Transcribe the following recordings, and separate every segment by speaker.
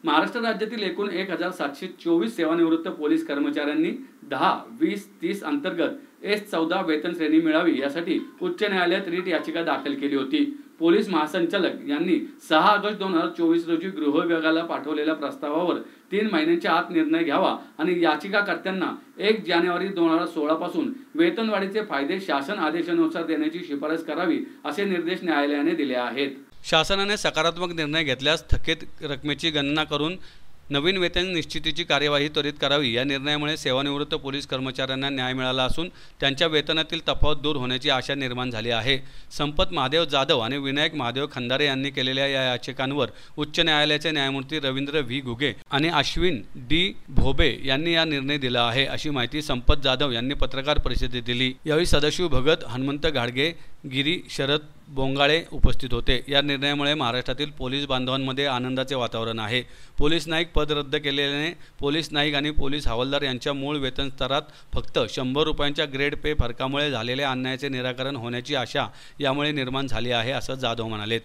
Speaker 1: महाराष्ट्र राज्यातील एकूण 1724 सेवानिवृत्त पोलीस कर्मचाऱ्यांनी 10, 20, 30 अंतर्गत S14 वेतन श्रेणी मिळावी यासाठी उच्च न्यायालयात रीट याचिका दाखल केली होती। पोलीस महासंचालक यांनी 6 ऑगस्ट 2024 रोजी गृह विभागाला पाठवलेल्या प्रस्तावावर 3 महिन्यांच्या आत निर्णय घ्यावा आणि याचिकाकर्त्यांना 1 जानेवारी 2016 पासून वेतनवाढीचे फायदे शासन आदेशानुसार देण्याची शिफारस करावी असे निर्देश न्यायालयाने दिले आहेत। शासनाने सकारात्मक निर्णय घेतल्यास थकीत रकमेची गणना करून नवीन वेतन निश्चितीची कार्यवाही त्वरित करावी। या निर्णयामुळे सेवानिवृत्त पोलीस कर्मचाऱ्यांना न्याय मिळाला असून त्यांच्या वेतनातील तफावत दूर होण्याची आशा निर्माण झाली आहे। संपत महादेव जाधव आणि विनायक महादेव खंदारे यांनी केलेल्या या याचिकांवर उच्च न्यायालयाचे न्यायमूर्ती रवींद्र व्ही घुगे आणि अश्विन डी भोबे यांनी या निर्णय दिला आहे, अशी माहिती संपत जाधव यांनी पत्रकार परिषदेत दिली। यावेळी सदाशिव भगत, हनुमंत घाडगे, गिरी शरद बोंगाळे उपस्थित होते। या निर्णयामुळे महाराष्ट्रातील पोलीस बांधवांमध्ये आनंदाचे वातावरण आहे। पोलीस नाईक पद रद्द केल्याने पोलीस नाईक आणि पोलीस हवालदार यांच्या मूळ वेतन स्तरात फक्त 100 रुपयांच्या ग्रेड पे फरकामुळे झालेल्या अन्यायाचे निराकरण होण्याची आशा यामुळे निर्माण झाली आहे, असं जाधव म्हणालेत।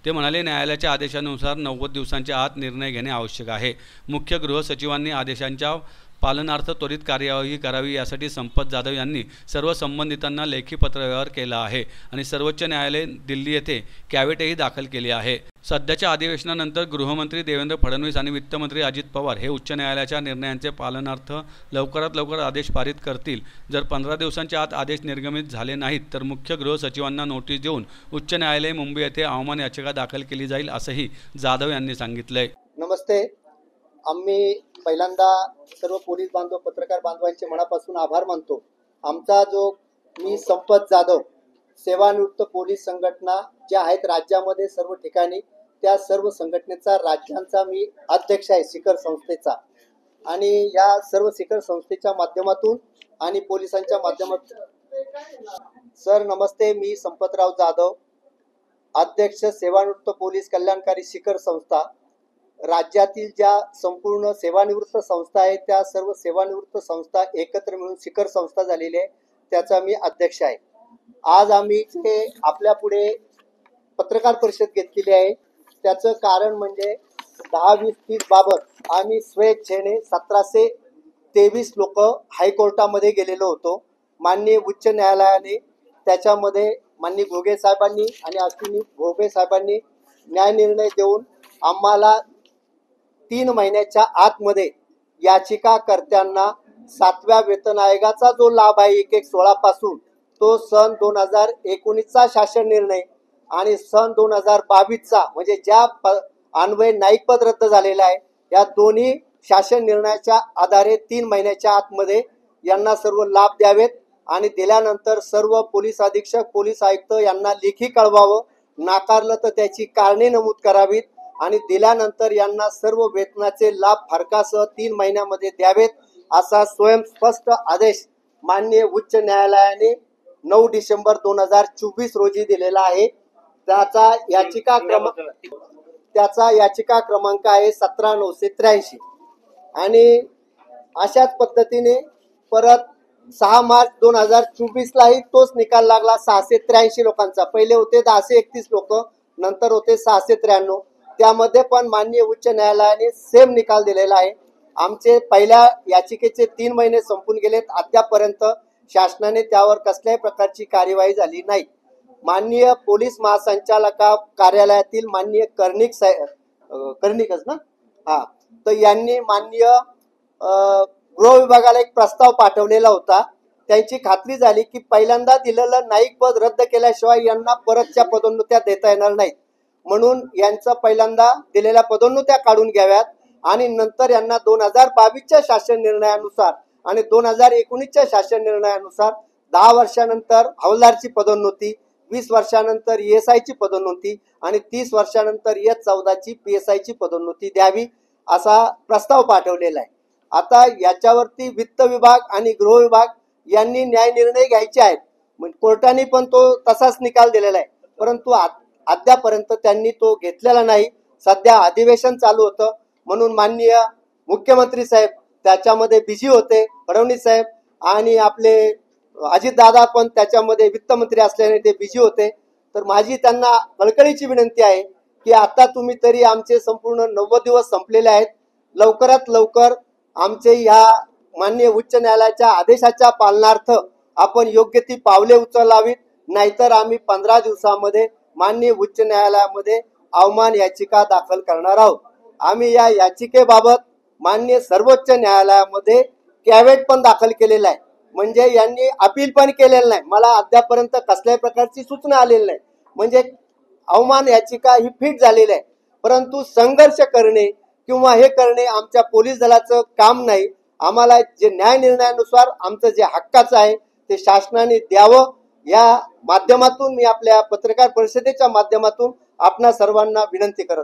Speaker 1: ते म्हणाले, न्यायालयाच्या आदेशानुसार 90 दिवसांच्या आत निर्णय घेणे आवश्यक आहे। मुख्य गृह सचिवांनी आदेशांच्या पालनार्थ त्वरित कार्यवाही करावी यासाठी संपत जाधव यांनी सर्व संबंधितांना लेखी पत्रव्यवहार केला आहे आणि सर्वोच्च न्यायालय दिल्ली येथे कॅव्हेटही दाखल केली आहे। सध्याच्या अधिवेशनानंतर गृहमंत्री देवेंद्र फडणवीस आणि वित्तमंत्री अजित पवार हे उच्च न्यायालयाच्या निर्णयांचे पालनार्थ लवकरात लवकर आदेश पारित करतील। जर 15 दिवसांच्या आत आदेश निर्गमित झाले नाहीत तर मुख्य गृह सचिवांना नोटीस देऊन उच्च न्यायालय मुंबई येथे अवमान याचिका दाखल केली जाईल, असंही जाधव यांनी सांगितलंय।
Speaker 2: नमस्ते, आम्ही पहिल्यांदा सर्व पोलीस बांधव पत्रकार बांधवांचे मनापासून आभार मानतो। आमचा जो मी संपत जाधव सेवानिवृत्त पोलीस संघटना ज्या आहेत राज्यामध्ये सर्व ठिकाणी, त्या सर्व संघटनेचा राज्यांचा मी अध्यक्ष आहे शिखर संस्थेचा, आणि या सर्व शिखर संस्थेच्या माध्यमातून आणि पोलिसांच्या माध्यमातून सर नमस्ते, मी संपतराव जाधव, अध्यक्ष सेवानिवृत्त पोलीस कल्याणकारी शिखर संस्था। राज्यातील ज्या संपूर्ण सेवानिवृत्त संस्था आहेत त्या सर्व सेवानिवृत्त संस्था एकत्र मिळून शिखर संस्था झालेली आहे, त्याचा मी अध्यक्ष आहे। आज आम्ही जे आपल्या पुढे पत्रकार परिषद घेतलेली आहे त्याचं कारण म्हणजे 10, 20, 30 बाबत आम्ही स्वेच्छेने 1723 लोक हायकोर्टामध्ये गेलेलो होतो। माननीय उच्च न्यायालयाने त्याच्यामध्ये माननीय घुगे साहेबांनी आणि अश्विनी भोबे साहेबांनी न्याय निर्णय देऊन आम्हाला 3 महिन्याच्या आतमध्ये याचिकाकर्त्यांना 7व्या वेतन आयोगाचा जो लाभ आहे 1/16 पासून तो सन 2019चा शासन निर्णय आणि सन 2022चा म्हणजे ज्या अन्वये नाईक पद रद्द झालेला आहे या दोन्ही शासन निर्णयाच्या आधारे 3 महिन्याच्या आतमध्ये यांना सर्व लाभ द्यावेत आणि दिल्यानंतर सर्व पोलीस अधीक्षक पोलीस आयुक्त यांना लेखी कळवावं, नाकारलं तर त्याची कारणे नमूद करावीत आणि दिल्यानंतर यांना सर्व वेतनाचे लाभ फरकासह 3 महिन्यामध्ये द्यावेत असा स्वयंस्पष्ट आदेश माननीय उच्च न्यायालयाने 9 डिसेंबर 2024 रोजी दिलेला आहे। त्याचा याचिका क्रमांक आहे 17983 आणि अशाच पद्धतीने परत 6 मार्च 2024 लाही तोच निकाल लागला 683 लोकांचा। पहिले होते 1031 लोक, नंतर होते 693, त्यामध्ये पण माननीय उच्च न्यायालयाने सेम निकाल दिलेला आहे। आमचे पहिल्या याचिकेचे 3 महिने संपून गेलेत, अद्यापर्यंत शासनाने त्यावर कसल्याही प्रकारची कार्यवाही झाली नाही। माननीय पोलीस महासंचालक कार्यालयातील माननीय कर्णिकच ना तर यांनी माननीय गृह विभागाला एक प्रस्ताव पाठवलेला होता। त्यांची खात्री झाली की पहिल्यांदा दिलेलं नाईक पद रद्द केल्याशिवाय यांना परतच्या पदोन्नत्या देता येणार नाहीत, म्हणून यांचं पहिल्यांदा दिलेल्या पदोन्नत्या काढून घ्याव्यात आणि नंतर यांना 2022च्या शासन निर्णयानुसार आणि 2019च्या शासन निर्णयानुसार 10 वर्षानंतर हवालदारची पदोन्नती, 20 वर्षानंतर ESIची पदोन्नती आणि 30 वर्षानंतर S14ची PSIची पदोन्नती द्यावी असा प्रस्ताव पाठवलेला आहे। आता याच्यावरती वित्त विभाग आणि गृह विभाग यांनी न्याय निर्णय घ्यायचे आहेत, कोर्टाने पण तो तसाच निकाल दिलेला आहे, परंतु अद्यापर्यंत त्यांनी तो घेतलेला नाही। सध्या अधिवेशन चालू होतं म्हणून माननीय मुख्यमंत्री साहेब त्याच्यामध्ये बिझी होते, फडणवीस साहेब आणि आपले अजितदादा पण त्याच्यामध्ये वित्तमंत्री असल्याने ते बिझी होते। तर माझी त्यांना कळकळीची विनंती आहे की आता तुम्ही तरी आमचे संपूर्ण 90 दिवस संपलेले आहेत, लवकरात लवकर आमचे या माननीय उच्च न्यायालयाच्या आदेशाच्या पालनार्थ आपण योग्य ती पावले उचलावीत, नाहीतर आम्ही 15 दिवसामध्ये माननीय उच्च न्यायालयामध्ये अवमान याचिका दाखल करणार आहोत. आम्ही या याचिकेबाबत माननीय सर्वोच्च न्यायालयामध्ये कॅव्हेट पण दाखल केलेला आहे, म्हणजे यांनी अपील पण केलेलं नाही. मला अद्यापर्यंत कसल्याही प्रकारची सूचना आलेली नाही. म्हणजे अवमान याचिका ही फिट झालेली आहे, परंतु संघर्ष करणे किंवा हे करणे आमच्या पोलीस दलाचं काम नाही. आम्हाला जे न्याय निर्णयानुसार आमचं जे हक्काचं आहे ते शासनाने द्यावं. या माध्यमातून मी आपल्या पत्रकार परिषदेच्या माध्यमातून आपणा सर्वांना विनंती करत